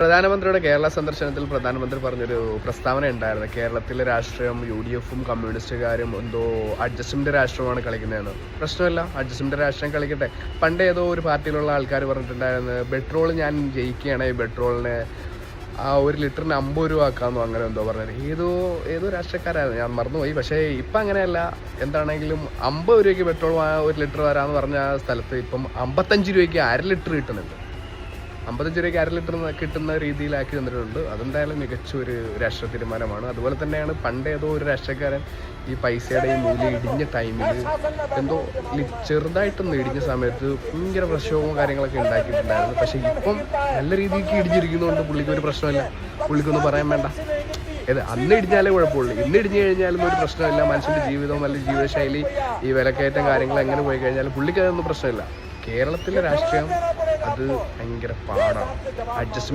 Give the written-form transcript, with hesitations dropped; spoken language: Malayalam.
പ്രധാനമന്ത്രിയുടെ കേരള സന്ദർശനത്തിൽ പ്രധാനമന്ത്രി പറഞ്ഞൊരു പ്രസ്താവന ഉണ്ടായിരുന്നു. കേരളത്തിലെ രാഷ്ട്രീയം യുഡിഎഫും കമ്മ്യൂണിസ്റ്റുകാരും എന്തോ അഡ്ജസ്റ്റ്മെന്റ് രാഷ്ട്രീയമാണ് കളിക്കുന്നതെന്ന്. പ്രശ്നമില്ല, അഡ്ജസ്റ്റ്മെന്റ് രാഷ്ട്രീയം കളിക്കട്ടെ. പണ്ട് ഏതോ ഒരു പാർട്ടിയിലുള്ള ആൾക്കാർ പറഞ്ഞിട്ടുണ്ടായിരുന്നു, പെട്രോൾ ഞാൻ ജയിക്കുകയാണെങ്കിൽ പെട്രോളിന് ആ 1 ലിറ്ററിന് 50 രൂപ ആക്കാമെന്നോ അങ്ങനെ എന്തോ പറഞ്ഞത്. ഏതോ രാഷ്ട്രീയക്കാരായിരുന്നു, ഞാൻ മറന്നുപോയി. പക്ഷേ ഇപ്പം അങ്ങനെയല്ല. എന്താണെങ്കിലും 50 രൂപയ്ക്ക് പെട്രോൾ 1 ലിറ്റർ വരാമെന്ന് പറഞ്ഞ സ്ഥലത്ത് ഇപ്പം 55 രൂപയ്ക്ക് 1/2 ലിറ്റർ കിട്ടുന്നുണ്ട്. 55 രൂപയ്ക്ക് 1/2 ലിറ്റർ കിട്ടുന്ന രീതിയിലാക്കി തന്നിട്ടുണ്ട്. അതെന്തായാലും മികച്ചൊരു രാഷ്ട്രീയ തീരുമാനമാണ്. അതുപോലെ തന്നെയാണ് പണ്ട് ഏതോ ഒരു രാഷ്ട്രീയക്കാരൻ ഈ പൈസയുടെ ഈ മൂല്യം ഇടിഞ്ഞ ടൈമിൽ എന്തോ ചെറുതായിട്ടൊന്ന് ഇടിഞ്ഞ സമയത്ത് ഭയങ്കര പ്രശ്നവും കാര്യങ്ങളൊക്കെ ഉണ്ടാക്കിയിട്ടുണ്ടായിരുന്നു. പക്ഷേ ഇപ്പം നല്ല രീതിക്ക് ഇടിഞ്ഞിരിക്കുന്നതുകൊണ്ട് പുള്ളിക്ക് ഒരു പ്രശ്നമില്ല, പുള്ളിക്കൊന്നും പറയാൻ വേണ്ട. അന്ന് ഇടിഞ്ഞാലേ കുഴപ്പമുള്ളൂ. ഇന്ന് ഇടിഞ്ഞു കഴിഞ്ഞാലും ഒരു പ്രശ്നമില്ല. മനുഷ്യൻ്റെ ജീവിതവും അല്ലെങ്കിൽ ജീവിതശൈലി ഈ വിലക്കയറ്റം കാര്യങ്ങൾ എങ്ങനെ പോയി കഴിഞ്ഞാലും പുള്ളിക്ക് അതൊന്നും പ്രശ്നമില്ല. കേരളത്തിലെ രാഷ്ട്രീയം അത് ഭയങ്കര പാടാണ്. അഡ്ജസ്റ്റ്മെന്റ്